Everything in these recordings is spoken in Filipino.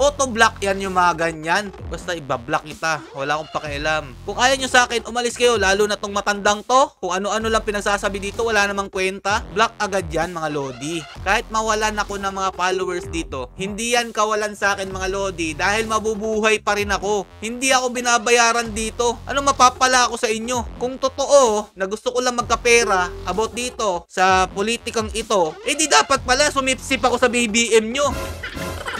Auto-block yan yung mga ganyan. Basta ibablock kita. Wala akong pakialam. Kung ayaw nyo sa akin, umalis kayo. Lalo na tong matandang to. Kung ano-ano lang pinagsasabi dito, wala namang kwenta. Block agad yan mga lodi. Kahit mawalan ako ng mga followers dito, hindi yan kawalan sa akin mga lodi. Dahil mabubuhay pa rin ako. Hindi ako binabayaran dito. Ano mapapala ako sa inyo? Kung totoo na gusto ko lang magkapera about dito sa politikang ito, eh di dapat pala sumipsip ako sa BBM nyo.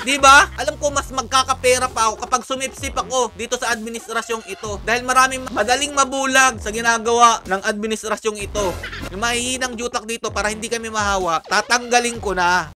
Diba? Alam ko mas magkakapera pa ako kapag sumipsip ako dito sa administrasyong ito. Dahil maraming madaling mabulag sa ginagawa ng administrasyong ito. Yung mahihinang jutak dito para hindi kami mahawa, tatanggalin ko na.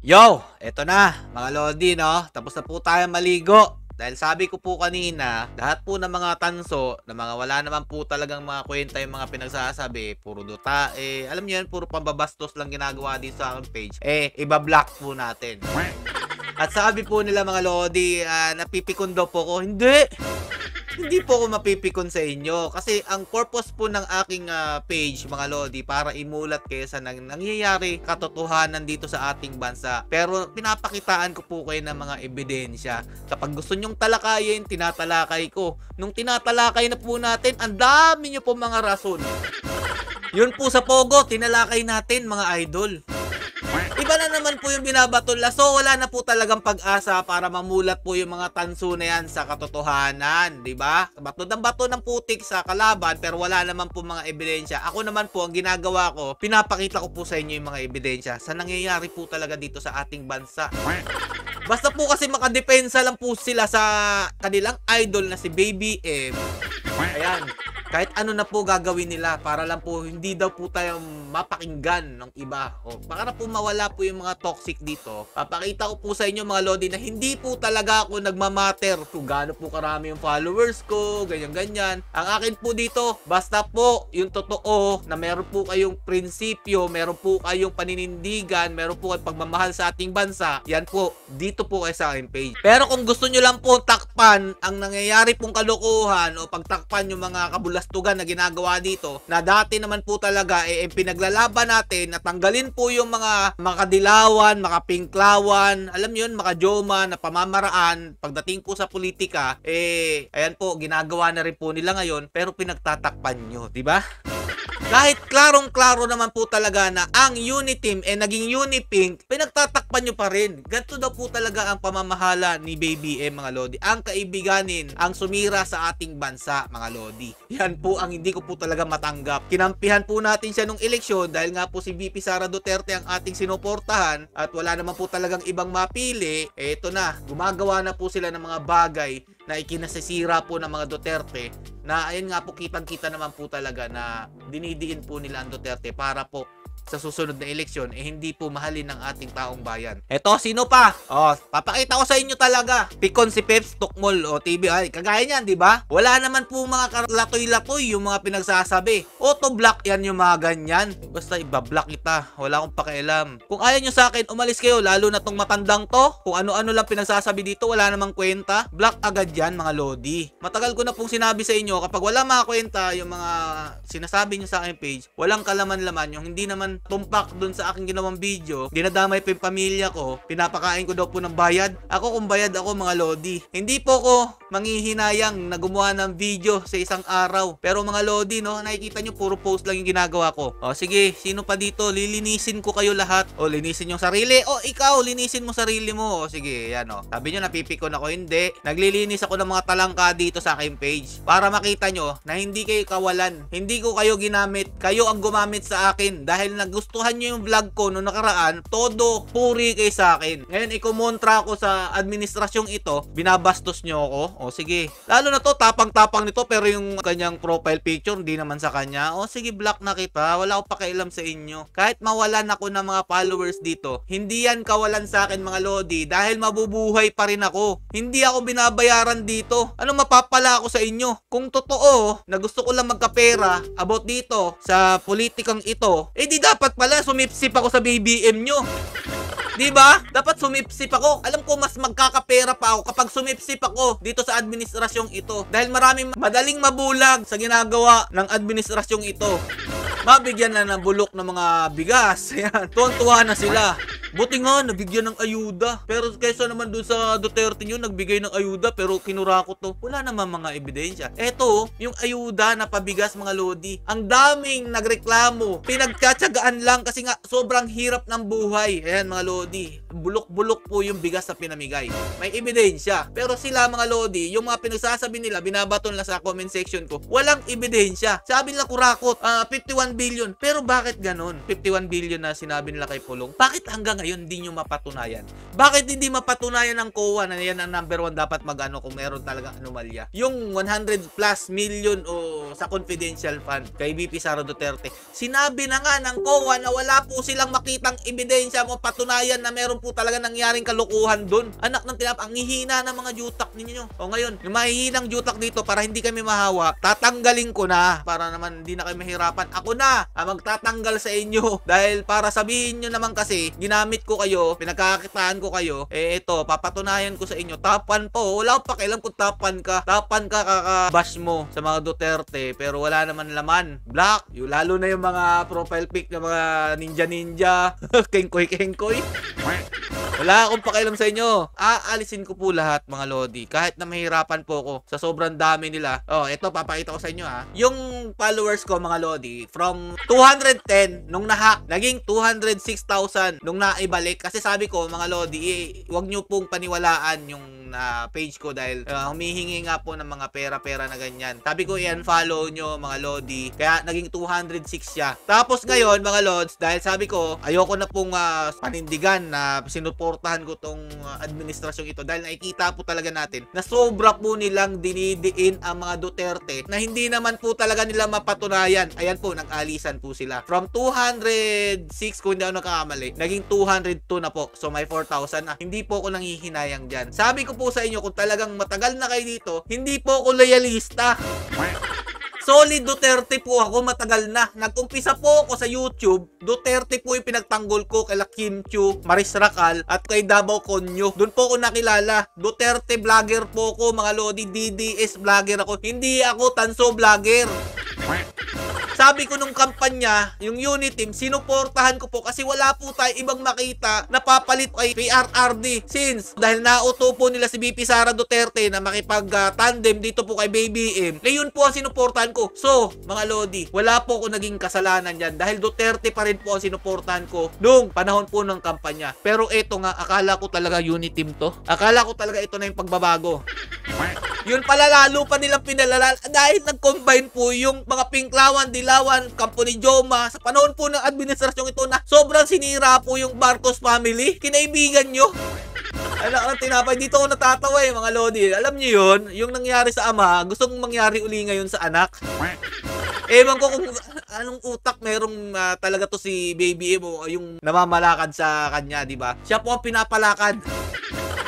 Yo! Eto na, mga lodi, no? Tapos na po tayo maligo. Dahil sabi ko po kanina, lahat po ng mga tanso, na mga wala naman po talagang mga kwenta yung mga pinagsasabi, puro duta, alam niyo yan, puro pambabastos lang ginagawa dito sa aking page, ibablock po natin. At sabi po nila mga lodi, napipikon daw po ko, hindi po ako mapipikon sa inyo. Kasi ang purpose po ng aking page, mga lodi, para imulat kayo sa nangyayari katotohanan dito sa ating bansa. Pero pinapakitaan ko po kayo ng mga ebidensya. Kapag gusto nyong talakayin, tinatalakay ko. Nung tinatalakay na po natin, ang dami nyo po mga rason. Yun po sa Pogo, tinalakay natin mga idol. Iba na naman po yung binabatula. So wala na po talagang pag-asa para mamulat po yung mga tanso na yan sa katotohanan, di ba? Bato ng putik sa kalaban pero wala naman po mga ebidensya. Ako naman po ang ginagawa ko, pinapakita ko po sa inyo yung mga ebidensya sa nangyayari po talaga dito sa ating bansa. Basta po kasi makadepensa lang po sila sa kanilang idol na si Baby M. Ayan. Kahit ano na po gagawin nila para lang po hindi daw po tayo mapakinggan ng iba. O, para po mawala po yung mga toxic dito. Papakita ko po sa inyo mga lodi na hindi po talaga ako nagmamatter kung gaano po karami yung followers ko, ganyan-ganyan. Ang akin po dito, basta po yung totoo na meron po kayong prinsipyo, meron po kayong paninindigan, meron po kayong pagmamahal sa ating bansa, yan po, dito po kayo sa aking page. Pero kung gusto nyo lang po takpan ang nangyayari pong kalokohan o pagtakpan yung mga kabulastugan na ginagawa dito, na dati naman po talaga pinaglalaban natin na tanggalin po yung mga makadilawan, makapinklawan, alam yun, makajoma na pamamaraan pagdating po sa politika, ayan po, ginagawa na rin po nila ngayon pero pinagtatakpan nyo, di ba? Kahit klarong-klaro naman po talaga na ang Uniteam naging Unipink, pinagtatakpan nyo pa rin. Ganito daw po talaga ang pamamahala ni Baby M, mga lodi. Ang kaibiganin, ang sumira sa ating bansa, mga lodi. Yan po ang hindi ko po talaga matanggap. Kinampihan po natin siya nung eleksyon dahil nga po si VP Sara Duterte ang ating sinuportahan at wala naman po talagang ibang mapili. Eto na, gumagawa na po sila ng mga bagay na ikinasisira po ng mga Duterte na ayun nga po kitang-kita naman po talaga na dinidiin po nila ang Duterte para po sa susunod na eleksyon hindi po mahalin ng ating taong bayan. Eto, sino pa? Papakita ko sa inyo talaga. Pikon si Peps Tukmol o TV. Ay, kagaya niyan, di ba? Wala naman po mga latoy-latoy yung mga pinagsasabi. Auto-block yan yung mga ganyan. Basta ibablock kita. Wala akong pakialam. Kung ayaw nyo sa akin, umalis kayo. Lalo na tong matandang to. Kung ano-ano lang pinagsasabi dito, wala namang kwenta. Block agad yan, mga lodi. Matagal ko na pong sinabi sa inyo, kapag wala mga kwenta, yung mga sinasabi nyo sa aking page, walang kalaman-laman, yung hindi naman tumpak dun sa aking ginawang video, dinadamay pa yung pamilya ko, pinapakain ko daw po ng bayad. Ako kung bayad ako, mga lodi. Hindi po ko manghihinayang na gumawa ng video sa isang araw. Pero mga lodi, no, nakikita nyo, puro post lang yung ginagawa ko. Sige, sino pa dito? Lilinisin ko kayo lahat. Linisin yung sarili. Ikaw, linisin mo sarili mo. Sige, yan Sabi nyo, napipikon ako. Hindi. Naglilinis ako ng mga talangka dito sa aking page. Para makita nyo na hindi kayo kawalan. Hindi ko kayo ginamit. Kayo ang gumamit sa akin. Dahil nagustuhan nyo yung vlog ko noong nakaraan, todo puri kayo sa akin. Ngayon, ikumontra ako sa administrasyong ito, binabastos nyo ako. Sige. Lalo na to, tapang-tapang nito, pero yung kanyang profile picture, hindi naman sa kanya. Sige, block na kita. Wala akong pakialam sa inyo. Kahit mawalan ako ng mga followers dito, hindi yan kawalan sa akin, mga lodi, dahil mabubuhay pa rin ako. Hindi ako binabayaran dito. Ano mapapala ako sa inyo? Kung totoo na gusto ko lang magkapera about dito sa politikang ito, di dapat pala sumipsip ako sa BBM nyo. Diba? Dapat sumipsip ako. Alam ko mas magkakapera pa ako kapag sumipsip ako dito sa administrasyong ito. Dahil maraming madaling mabulag sa ginagawa ng administrasyong ito. mabigyan na ng bulok ng mga bigas. Ayan, tuwan-tuwa na sila. Buti nga, nabigyan ng ayuda. Pero kaysa naman dun sa Duterte nyo, nagbigay ng ayuda pero kinurakot to. Wala naman mga ebidensya. Eto, yung ayuda na pabigas mga lodi. Ang daming nagreklamo. Pinagkatsagaan lang kasi nga sobrang hirap ng buhay. Ayan mga lodi. Bulok-bulok po yung bigas na pinamigay. May ebidensya. Pero sila mga lodi, yung mga pinagsasabi nila, binabaton lang sa comment section ko. Walang ebidensya. Sabi nila kurakot, 51 billion. Pero bakit ganun? 51 billion na sinabi nila kay Pulong. Bakit hanggang ngayon hindi nyo mapatunayan? Bakit hindi mapatunayan ng COA na yan ang number 1 dapat magano kung meron talagang anomalya? Yung 100 plus million o sa confidential fund kay VP Sara Duterte. Sinabi na nga ng COA na wala po silang makitang ebidensya mo patunayan na meron po talaga nangyaring kalukuhan doon. Anak ng tinap, ang hihina ng mga jutak ninyo. O ngayon, yung mahihinang jutak dito para hindi kami mahawa, tatanggalin ko na para naman hindi na kayo mahirapan. Ako na magtatanggal sa inyo dahil para sabihin nyo naman kasi ginamit ko kayo, pinagkakakitaan ko kayo, ito, papatunayan ko sa inyo. Tapan po. Wala akong pakialam kung tapan ka. Tapan ka kakabash mo sa mga Duterte pero wala naman laman. Black. Yung, lalo na yung mga profile pic ng mga ninja-ninja. Kengkoy-kengkoy. Wala akong pakialam sa inyo. Aalisin ko po lahat mga lodi. Kahit na mahirapan po ako sa sobrang dami nila. Ito papakita ko sa inyo Yung followers ko mga lodi, from 210 nung nahack, naging 206,000 nung naibalik. Kasi sabi ko mga lodi, huwag nyo pong paniwalaan yung page ko dahil humihingi nga po ng mga pera-pera na ganyan. Sabi ko i-unfollow nyo mga lodi. Kaya naging 206 siya. Tapos ngayon mga lods, dahil sabi ko ayoko na pong panindigan na sinuportahan ko tong administrasyong ito dahil nakikita po talaga natin na sobra po nilang dinidiin ang mga Duterte na hindi naman po talaga nila mapatunayan. Ayan po, nag-alisan po sila. From 206 kung hindi ako nakakamali, naging 202 na po. So may 4,000 na. Hindi po ako nanghihinayang dyan. Sabi ko po sa inyo, kung talagang matagal na kayo dito, hindi po ako loyalista. Solid Duterte po ako, matagal na. Nag-umpisa po ako sa YouTube. Duterte po yung pinagtanggol ko kay Kim Chiu, Maris Racal, at kay Davao Conyo. Doon po ako nakilala. Duterte vlogger po ako, mga lodi. DDS vlogger ako. Hindi ako tanso vlogger. Sabi ko nung kampanya, yung unit team, sinuportahan ko po kasi wala po tayo ibang makita na papalit kay PRRD. Since, dahil nauto po nila si VP Sara Duterte na makipag-tandem dito po kay Baby M, yun po ang sinuportahan ko. So, mga lodi, wala po ako naging kasalanan dyan dahil Duterte pa rin po ang sinuportahan ko nung panahon po ng kampanya. Pero eto nga, akala ko talaga unit team to. Akala ko talaga ito na yung pagbabago. Yun pala lalo pa nilang pinalala dahil nag-combine po yung mga Pinklawan, Dilawan, Kampo ni Joma sa panahon po ng administrasyong ito na sobrang sinira po yung Marcos family. Kinaibigan nyo. Anak ng tinapay, dito ako natatawa mga lodi. Alam nyo yun, yung nangyari sa ama, gustong mangyari uli ngayon sa anak. Ewan ko kung anong utak merong talaga to si Baby Emo, yung namamalakad sa kanya, di ba? Siya po ang pinapalakad.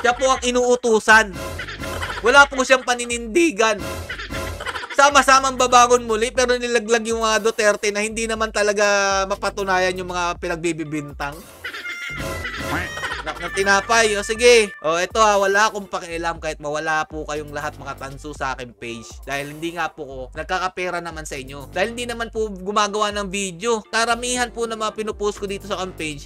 Siya po ang inuutusan. Wala po siyang paninindigan. Sama-samang babangon muli pero nilaglag yung mga Duterte na hindi naman talaga mapatunayan yung mga pinagbibibintang. Na tinapay. O sige. O ito wala akong pakialam kahit mawala po kayong lahat mga tanso sa aking page. Dahil hindi nga po ko nagkakapera naman sa inyo. Dahil hindi naman po gumagawa ng video. Karamihan po na mga pinupost ko dito sa aking page,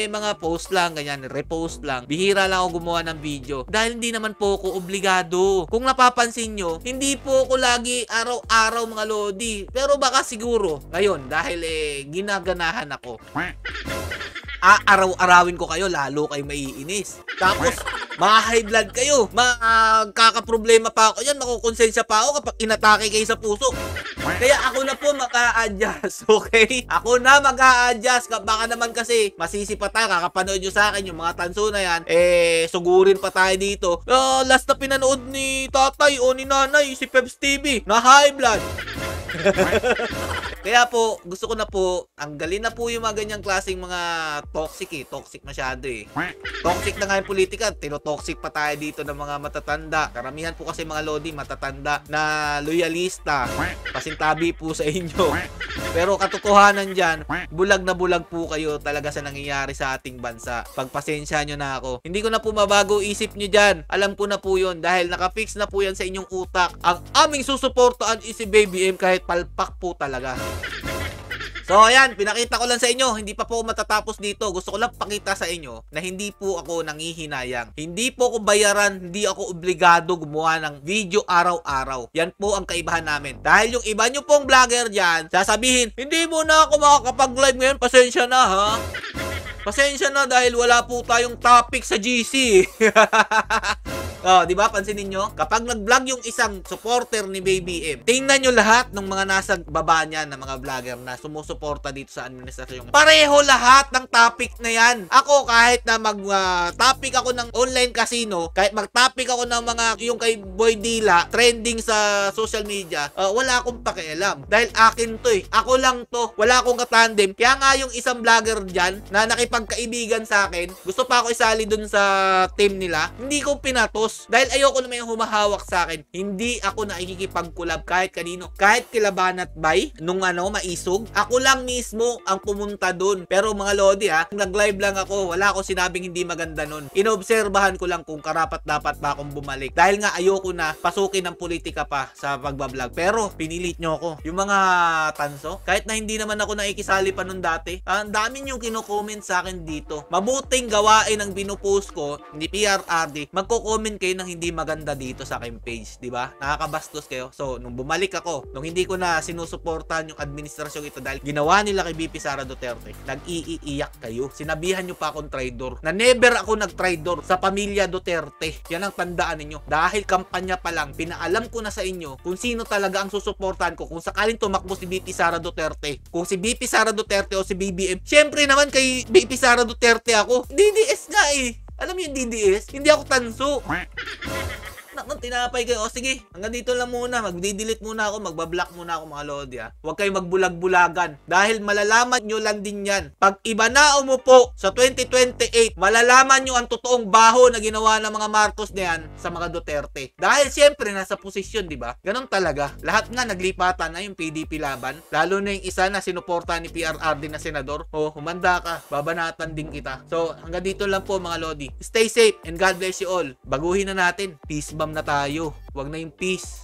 mga post lang, ganyan, repost lang. Bihira lang ako gumawa ng video. Dahil hindi naman po ako obligado. Kung napapansin nyo, hindi po ako lagi araw-araw mga lodi. Pero baka siguro, ngayon, dahil ginaganahan ako. Araw-arawin ko kayo, lalo kayo maiinis. Tapos, high blood kayo. Magkakaproblema pa ako yan. Makukonsensya pa ako kapag inatake kayo sa puso. Kaya ako na po mag-a-adjust, okay? Ako na mag-a-adjust. Baka naman kasi masisi pa tayo. Kakapanood nyo sa akin yung mga tanso na yan. Sugurin pa tayo dito. Last na pinanood ni tatay o ni nanay, si Peps TV, na high blood. Kaya po, gusto ko na po, tanggalin na po yung mga ganyang klaseng mga toxic Toxic masyado Toxic na nga yung politika. Tinotoxic pa tayo dito ng mga matatanda. Karamihan po kasi mga lodi, matatanda na loyalista. Pasintabi po sa inyo. Pero katotohanan dyan, bulag na bulag po kayo talaga sa nangyayari sa ating bansa. Pagpasensya nyo na ako. Hindi ko na po mabago isip nyo dyan. Alam ko na po yun dahil nakafix na po yan sa inyong utak. Ang aming susuportaan is si Baby M kahit palpak po talaga. So ayan, pinakita ko lang sa inyo, hindi pa po matatapos dito. Gusto ko lang pakita sa inyo na hindi po ako nanghihinayang. Hindi po ako bayaran, hindi ako obligado gumawa ng video araw-araw. Yan po ang kaibahan namin. Dahil yung iba nyo pong vlogger dyan, sasabihin, hindi mo na ako makakapag-live ngayon, pasensya na ha. Pasensya na dahil wala po tayong topic sa GC. Oh, di ba? Pansinin nyo? Kapag nag-vlog yung isang supporter ni Baby M, tingnan nyo lahat ng mga nasa baba niya na mga vlogger na sumusuporta dito sa administrasyon. Pareho lahat ng topic na yan. Ako, kahit na mag-topic ako ng online casino, kahit mag-topic ako ng mga yung kay Boy Dila, trending sa social media, wala akong pakialam. Dahil akin to eh. Ako lang to. Wala akong katandem. Kaya nga yung isang vlogger dyan na nakipagkaibigan sa akin, gusto pa ako isali dun sa team nila, hindi ko pinatos. Dahil ayoko na may humahawak sa akin. Hindi ako nakikipag-collab kahit kanino. Kahit kila Banat Bay, nung maisog, ako lang mismo ang pumunta dun. Pero mga Lodi nag-live lang ako. Wala akong sinabing hindi maganda nun. Inobserbahan ko lang kung karapat-dapat ba akong bumalik. Dahil nga ayoko na pasukin ng politika pa sa pagbablog. Pero pinilit nyo ako. Yung mga tanso, kahit na hindi naman ako nakikisali pa nun dati, ang dami nyo kino-comment sa akin dito. Mabuting gawain ang binupost ko ni PRRD. Magko-comment kayo ng hindi maganda dito sa aking page, di ba? Nakakabastos kayo. So, nung bumalik ako, nung hindi ko na sinusuportahan yung administrasyon ito dahil ginawa nila kay BP Sara Duterte, nag-iiyak kayo. Sinabihan nyo pa akong traidor. Na never ako nag-traidor sa pamilya Duterte. Yan ang tandaan ninyo. Dahil kampanya pa lang, pinaalam ko na sa inyo kung sino talaga ang susuportahan ko kung sakaling tumakbo si BP Sara Duterte. Kung si BP Sara Duterte o si BBM, syempre naman kay BP Sara Duterte ako. DDS nga eh. Alam mo yung DDS? Hindi ako tanso. Nakon, tinapay kayo. O sige, hanggang dito lang muna. Magdi-delete muna ako, magbablock muna ako mga Lodi Huwag kayong magbulag-bulagan. Dahil malalaman nyo lang din yan. Pag iba na umupo sa 2028, malalaman nyo ang totoong baho na ginawa ng mga Marcos na yan sa mga Duterte. Dahil siyempre, nasa posisyon, di ba? Ganon talaga. Lahat nga naglipatan na yung PDP laban. Lalo na yung isa na sinuporta ni PRRD na senador. O, humanda ka. Babanatan din kita. So, hanggang dito lang po mga Lodi. Stay safe and God bless you all. Baguhin na natin. Peace bomb na tayo. Wag na yung peace.